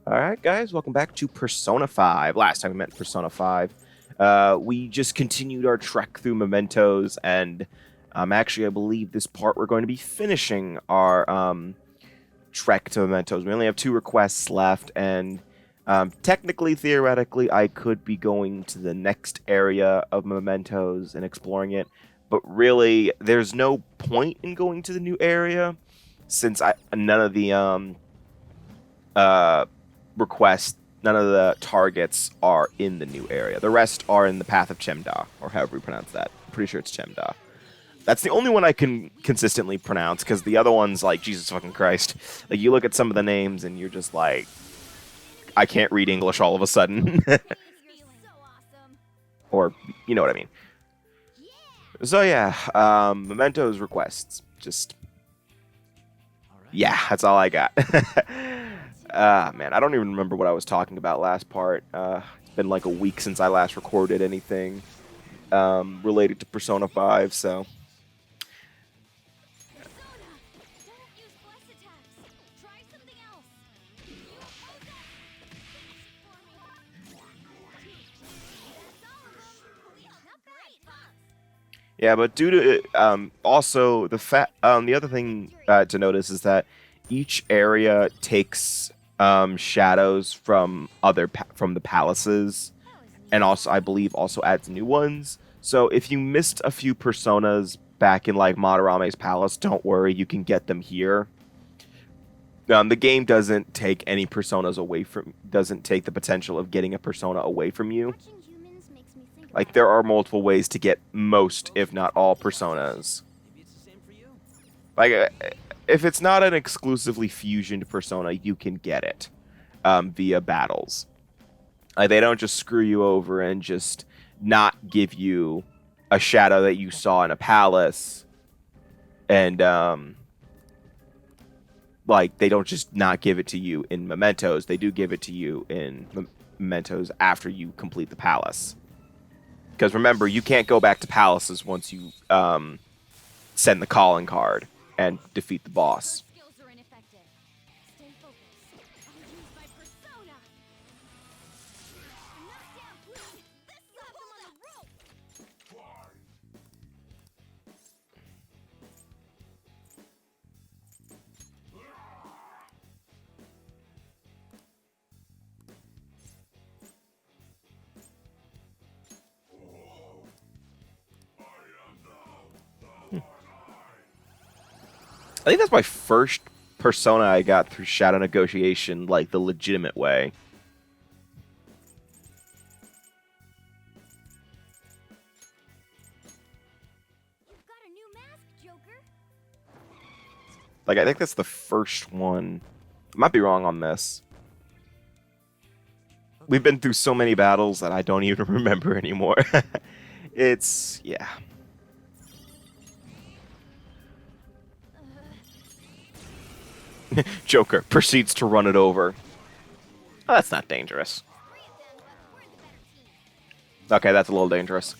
Alright guys, welcome back to Persona 5. Last time we met Persona 5. We just continued our trek through mementos, and actually I believe this part we're going to be finishing our trek to mementos. We only have 2 requests left, and technically, theoretically, I could be going to the next area of mementos and exploring it, but really, there's no point in going to the new area, since none of the uh, requests, none of the targets are in the new area. The rest are in the Path of Chemda, or however you pronounce that. I'm pretty sure it's Chemda. That's the only one I can consistently pronounce, because the other ones, like, Jesus fucking Christ. Like, you look at some of the names, and you're just like, I can't read English all of a sudden. Or, you know what I mean. So, yeah, Mementos requests. Just, yeah, that's all I got. Man, I don't even remember what I was talking about last part. It's been like a week since I last recorded anything related to Persona 5, so... Yeah, but due to also the other thing to notice is that each area takes shadows from from the palaces, and also I believe also adds new ones. So if you missed a few personas back in like Madarame's palace, don't worry, you can get them here. The game doesn't take any personas doesn't take the potential of getting a persona away from you. Like, there are multiple ways to get most, if not all, personas. Like, if it's not an exclusively fusioned persona, you can get it via battles. Like, they don't just screw you over and just not give you a shadow that you saw in a palace, and like, they don't just not give it to you in mementos. They do give it to you in mementos after you complete the palace. Because remember, you can't go back to palaces once you send the calling card and defeat the boss. I think that's my first persona I got through Shadow Negotiation, like the legitimate way. Like, I think that's the first one. I might be wrong on this. We've been through so many battles that I don't even remember anymore. Yeah. Joker proceeds to run it over. Oh, that's not dangerous. Okay, that's a little dangerous.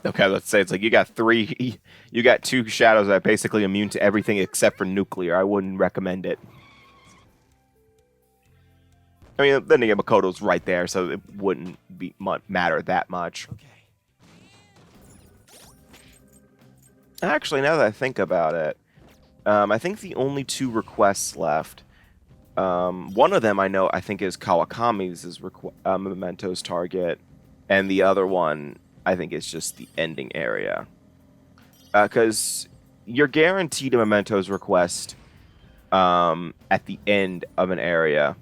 Okay, let's say it's like you got you got 2 shadows that are basically immune to everything except for nuclear. I wouldn't recommend it. I mean, then again, Makoto's right there, so it wouldn't matter that much. Actually, now that I think about it, I think the only 2 requests left. One of them I think is Kawakami's Memento's target, and the other one I think is just the ending area. Because you're guaranteed a Memento's request at the end of an area.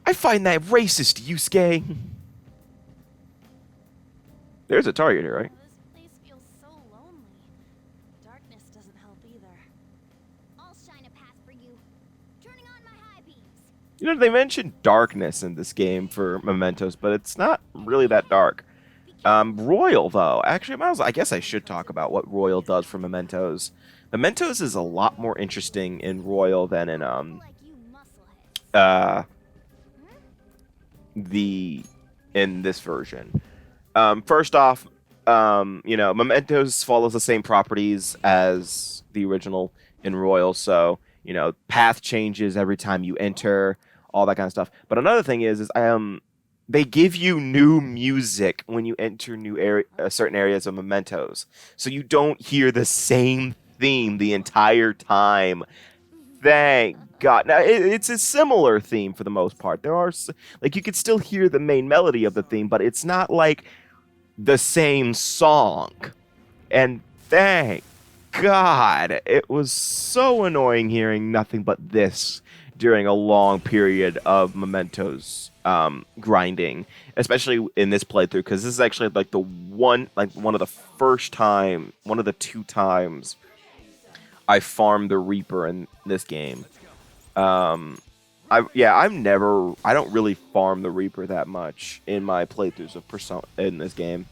I find that racist, Yusuke. There's a target here, right? This place feels so lonely. Darkness doesn't help either. I'll shine a path for you. Turning on my high beams. You know, they mentioned darkness in this game for Mementos, but it's not really that dark. Royal, though. Actually, I guess I should talk about what Royal does for Mementos. Mementos is a lot more interesting in Royal than in uh in this version. First off, you know, Mementos follows the same properties as the original in Royal, so you know, path changes every time you enter, all that kind of stuff. But another thing is they give you new music when you enter new certain areas of Mementos, so you don't hear the same theme the entire time. Thank God. Now it's a similar theme for the most part. There are like you could still hear the main melody of the theme, but it's not like the same song. And thank God, it was so annoying hearing nothing but this during a long period of Mementos grinding, especially in this playthrough, because this is actually like one of the two times I farmed the Reaper in this game. I don't really farm the Reaper that much in my playthroughs of Persona in this game.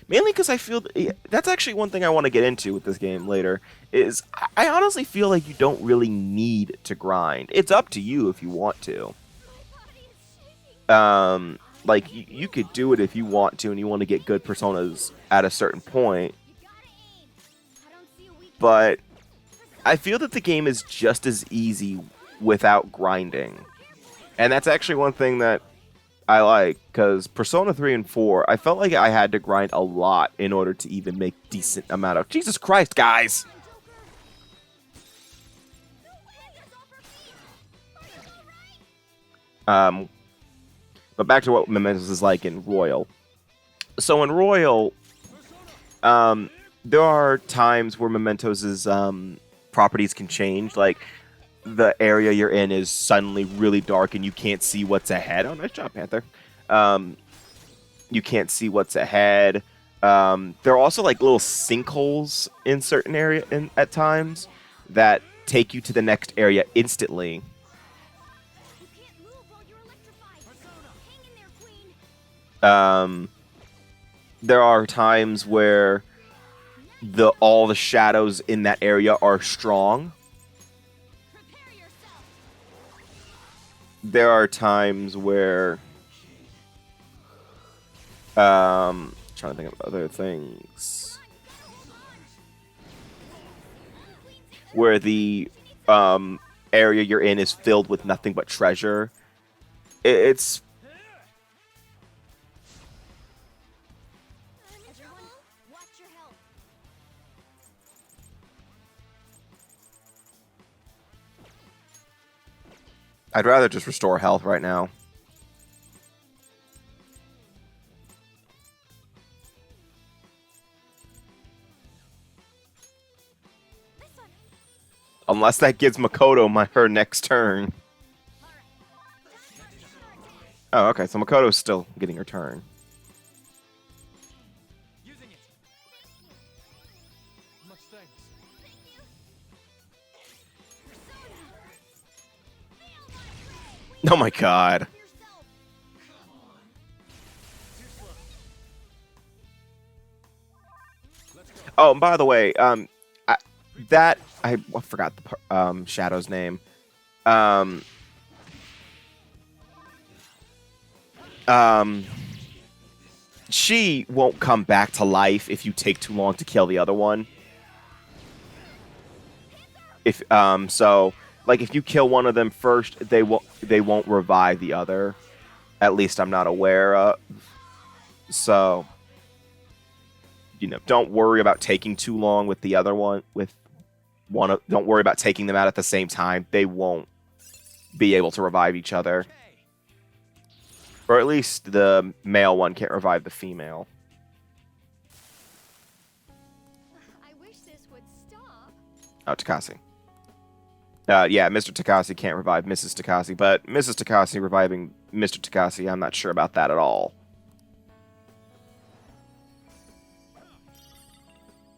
Mainly because I feel that's actually one thing I want to get into with this game later. Is I honestly feel like you don't really need to grind. It's up to you if you want to. Like you could do it if you want to, and you want to get good personas at a certain point. But I feel that the game is just as easy without grinding, and that's actually one thing that I like, because Persona 3 and 4, I felt like I had to grind a lot in order to even make decent amount of... Jesus Christ, guys! But back to what Mementos is like in Royal. So in Royal, there are times where Mementos' properties can change, like the area you're in is suddenly really dark and you can't see what's ahead. Oh, nice job, Panther. You can't see what's ahead. There are also like little sinkholes in certain at times that take you to the next area instantly. There are times where all the shadows in that area are strong. There are times where trying to think of other things where the area you're in is filled with nothing but treasure. It's I'd rather just restore health right now. Unless that gives Makoto her next turn. Oh, okay, so Makoto's still getting her turn. Oh my God. Oh, and by the way, I forgot the Shadow's name. She won't come back to life if you take too long to kill the other one. So like if you kill one of them first, they won't revive the other. At least I'm not aware of. So, you know, don't worry about taking too long with the other one. Don't worry about taking them out at the same time. They won't be able to revive each other. Or at least the male one can't revive the female. I wish this would stop. Oh, Takase. Yeah, Mr. Takasi can't revive Mrs. Takasi, but Mrs. Takasi reviving Mr. Takasi, I'm not sure about that at all.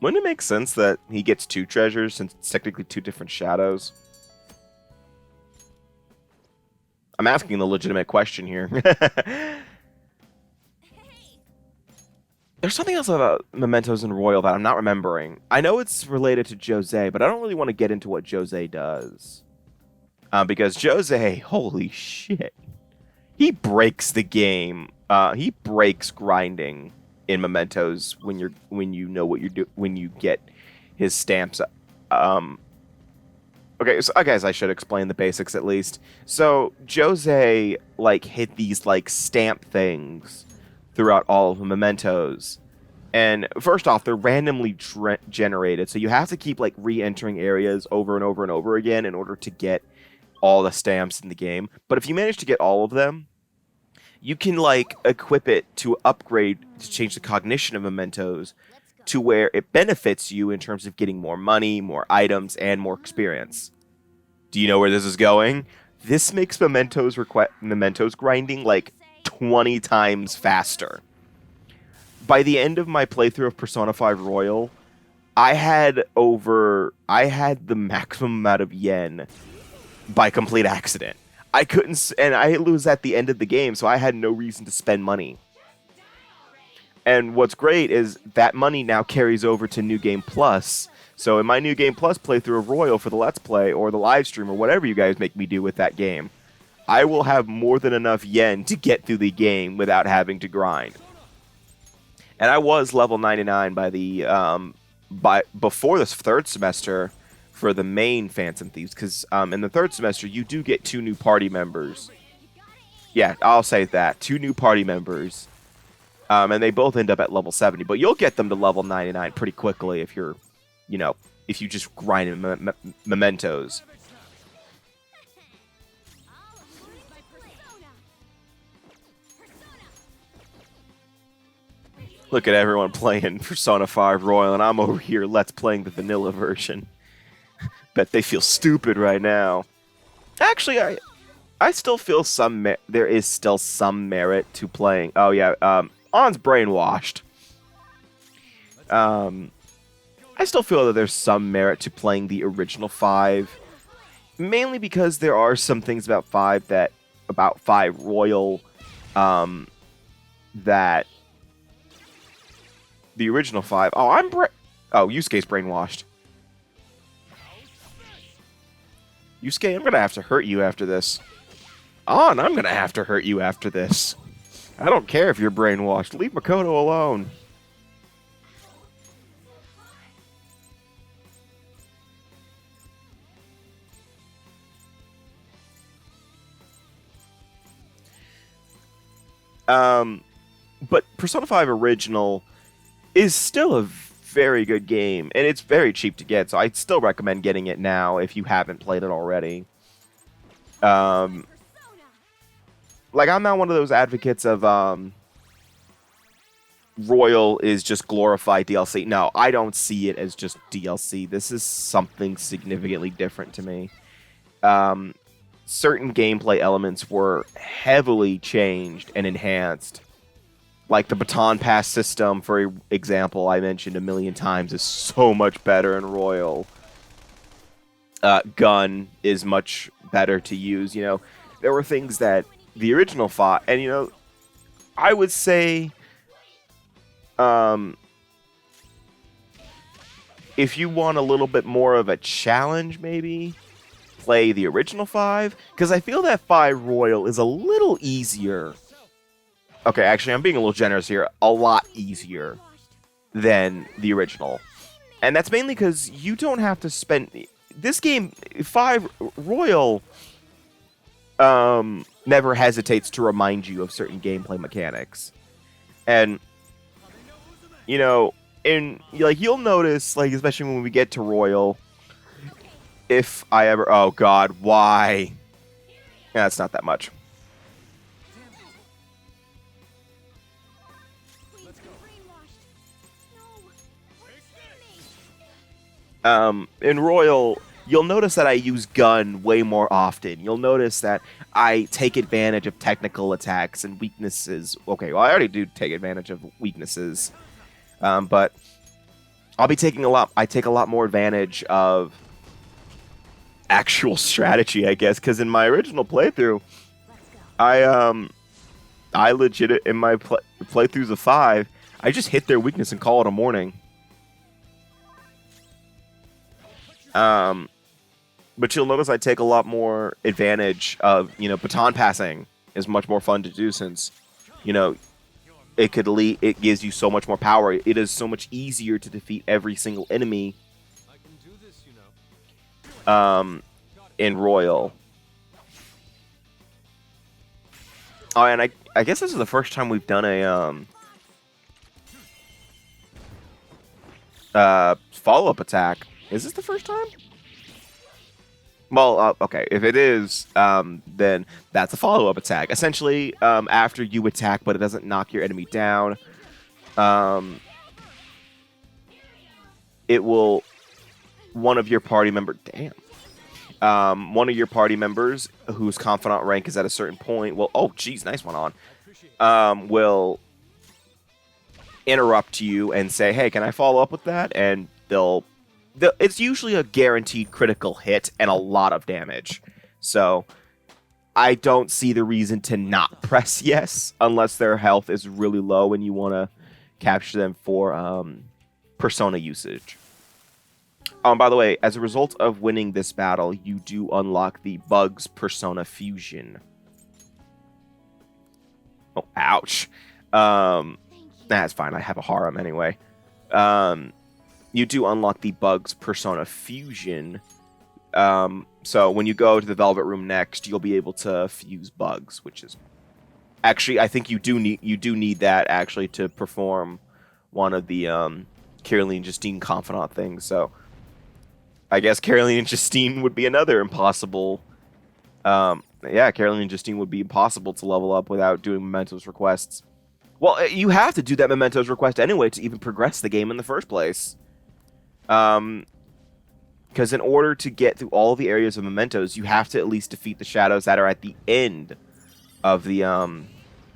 Wouldn't it make sense that he gets 2 treasures since it's technically 2 different shadows? I'm asking the legitimate question here. There's something else about Mementos and Royal that I'm not remembering. I know it's related to Jose, but I don't really want to get into what Jose does. Because Jose, holy shit, he breaks the game. He breaks grinding in Mementos when you know what you're when you get his stamps. Okay, so I guess I should explain the basics at least. So Jose like hit these like stamp things throughout all of the Mementos. And first off, they're randomly generated, so you have to keep like re-entering areas over and over and over again in order to get all the stamps in the game. But if you manage to get all of them, you can like equip it to upgrade to change the cognition of Mementos to where it benefits you in terms of getting more money, more items, and more experience. Do you know where this is going? This makes Mementos grinding like 20 times faster. By the end of my playthrough of Persona 5 Royal, I had the maximum amount of yen by complete accident. I couldn't, and I was at the end of the game, so I had no reason to spend money. And what's great is that money now carries over to New Game Plus. So in my New Game Plus playthrough of Royal for the Let's Play or the live stream or whatever you guys make me do with that game, I will have more than enough yen to get through the game without having to grind. And I was level 99 before this 3rd semester for the main Phantom Thieves, because in the 3rd semester you do get 2 new party members. Yeah, I'll say that 2 new party members. And they both end up at level 70, but you'll get them to level 99 pretty quickly if you're, if you just grind Mementos. Look at everyone playing Persona 5 Royal, and I'm over here Let's playing the vanilla version. Bet they feel stupid right now. Actually, I still feel there is still some merit to playing. Oh yeah, On's brainwashed. I still feel that there's some merit to playing the original 5, mainly because there are some things about 5 Royal, that the original 5. Oh, Yusuke's brainwashed. Yusuke, I'm gonna have to hurt you after this. On, I'm gonna have to hurt you after this. I don't care if you're brainwashed. Leave Makoto alone. But Persona 5 Original is still a very good game, and it's very cheap to get, so I'd still recommend getting it now if you haven't played it already. Like, I'm not one of those advocates of, Royal is just glorified DLC. No, I don't see it as just DLC. This is something significantly different to me. Certain gameplay elements were heavily changed and enhanced. Like the baton pass system, for example, I mentioned a million times, is so much better in Royal. Gun is much better to use. There were things that the original fought, and I would say, if you want a little bit more of a challenge, maybe play the original 5, because I feel that 5 Royal is a little easier. Okay, actually, I'm being a little generous here. A lot easier than the original. And that's mainly because you don't have to spend... This game, 5 Royal, never hesitates to remind you of certain gameplay mechanics. And, you'll notice, especially when we get to Royal, if I ever... Oh, God, why? Yeah, it's not that much. In Royal, you'll notice that I use gun way more often. You'll notice that I take advantage of technical attacks and weaknesses. Okay, well, I already do take advantage of weaknesses, but I'll be taking a lot. I take a lot more advantage of actual strategy, I guess, because in my original playthrough, I legit in my playthroughs of 5, I just hit their weakness and call it a morning. But you'll notice I take a lot more advantage of, baton passing is much more fun to do since, it gives you so much more power. It is so much easier to defeat every single enemy in Royal. Oh, and I guess this is the first time we've done a follow-up attack. Is this the first time? Well, okay. If it is, then that's a follow-up attack. Essentially, after you attack, but it doesn't knock your enemy down, it will one of your party member. Damn. One of your party members whose confidant rank is at a certain point will. Oh, geez, nice one on. Will interrupt you and say, "Hey, can I follow up with that?" And it's usually a guaranteed critical hit and a lot of damage. So I don't see the reason to not press yes unless their health is really low and you want to capture them for persona usage. By the way, as a result of winning this battle, you do unlock the Bugs Persona Fusion. Oh, ouch. That's fine. I have a harem anyway. You do unlock the Bugs Persona Fusion. So when you go to the Velvet Room next, you'll be able to fuse Bugs, which is actually I think you do need that actually to perform one of the Caroline Justine confidant things. So I guess Caroline and Justine would be another impossible. Caroline and Justine would be impossible to level up without doing Mementos requests. Well, you have to do that Mementos request anyway to even progress the game in the first place. Because in order to get through all the areas of Mementos, you have to at least defeat the shadows that are at the end of the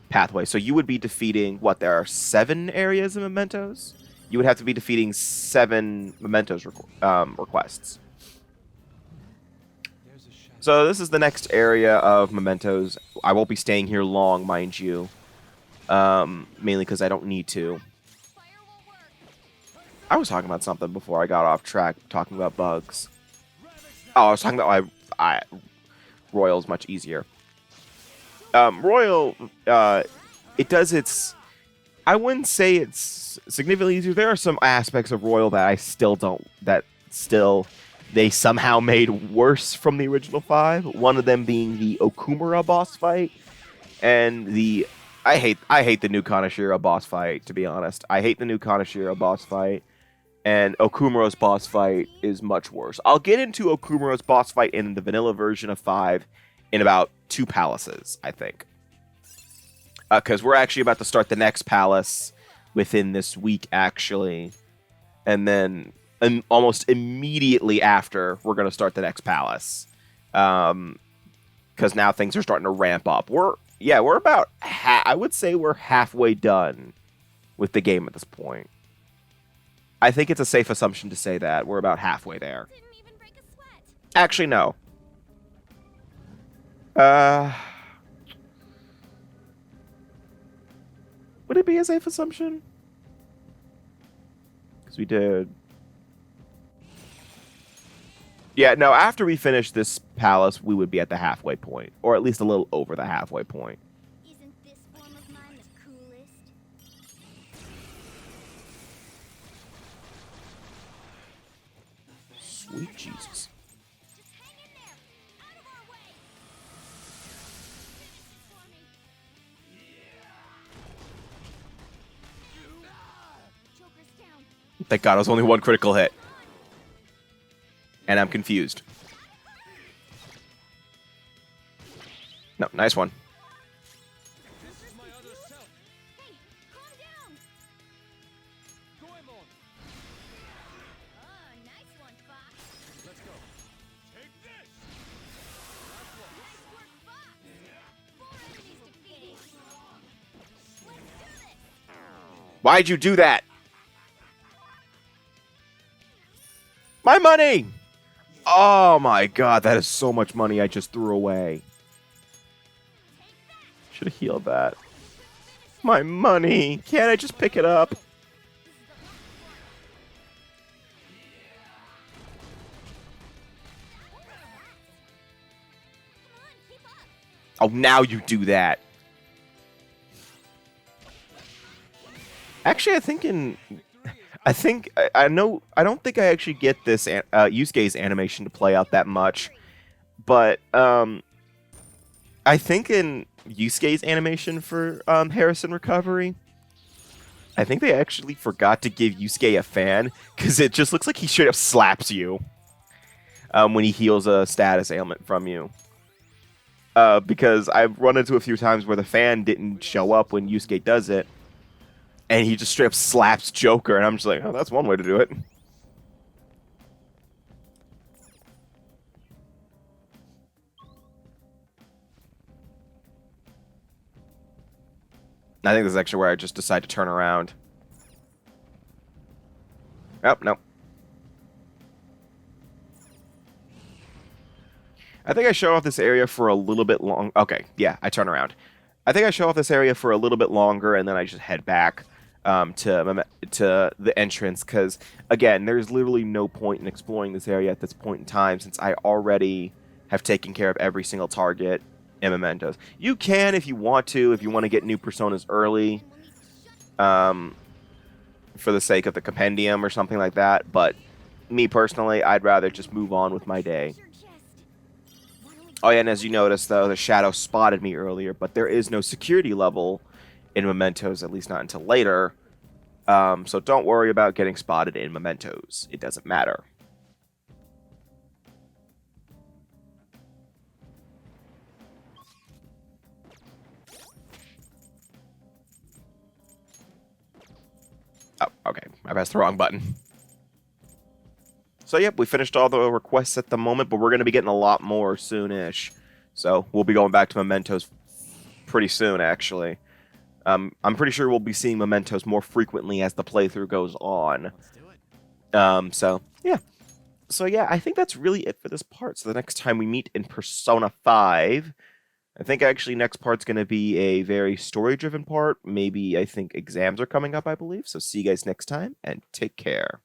pathway. So you would be defeating, there are 7 areas of Mementos? You would have to be defeating 7 Mementos requests. So this is the next area of Mementos. I won't be staying here long, mind you. Mainly because I don't need to. I was talking about something before I got off track, talking about bugs. Oh, I was talking about Royal's much easier. Royal, it does its... I wouldn't say it's significantly easier. There are some aspects of Royal that I still don't... they somehow made worse from the original 5. One of them being the Okumura boss fight. And the... I hate the new Kanashiro boss fight, to be honest. I hate the new Kanashiro boss fight. And Okumura's boss fight is much worse. I'll get into Okumura's boss fight in the vanilla version of 5 in about 2 palaces, I think. Because we're actually about to start the next palace within this week, actually. And then almost immediately after, we're going to start the next palace. Because now things are starting to ramp up. We're about, I would say we're halfway done with the game at this point. I think it's a safe assumption to say that. We're about halfway there. Didn't even break a sweat. Actually, no. Would it be a safe assumption? Because we did... Yeah, no, after we finish this palace, we would be at the halfway point. Or at least a little over the halfway point. Isn't this form of mine the coolest? Sweet Jesus. Just hang in there. Out of our way. Finish it for me. Joker's down. Thank God it was only 1 critical hit. And I'm confused. No, nice one. This is my other self. Hey, calm down. Oh, nice one, Fox. Let's go. Why'd you do that? My money! Oh my god, that is so much money I just threw away. Should have healed that. My money! Can't I just pick it up? Oh, now you do that. Actually, I know. I don't think I actually get this Yusuke's animation to play out that much, but I think in Yusuke's animation for Harrison Recovery, I think they actually forgot to give Yusuke a fan because it just looks like he straight up slaps you when he heals a status ailment from you. Because I've run into a few times where the fan didn't show up when Yusuke does it, and he just straight up slaps Joker, and I'm just like, oh, that's one way to do it. I think this is actually where I just decide to turn around. Oh, no. I think I show off this area for a little bit long. Okay, yeah, I turn around. I think I show off this area for a little bit longer, and then I just head back to the entrance, because, again, there's literally no point in exploring this area at this point in time, since I already have taken care of every single target in Mementos. You can if you want to get new personas early, for the sake of the compendium or something like that, but me personally, I'd rather just move on with my day. Oh yeah, and as you noticed, though, the shadow spotted me earlier, but there is no security level in Mementos, at least not until later. So don't worry about getting spotted in Mementos. It doesn't matter. Oh, okay. I pressed the wrong button. So, yep, we finished all the requests at the moment, but we're going to be getting a lot more soon-ish. So, we'll be going back to Mementos pretty soon, actually. I'm pretty sure we'll be seeing Mementos more frequently as the playthrough goes on. So, yeah. So, yeah, I think that's really it for this part. So, the next time we meet in Persona 5, I think actually next part's going to be a very story-driven part. Maybe I think exams are coming up, I believe. So, see you guys next time, and take care.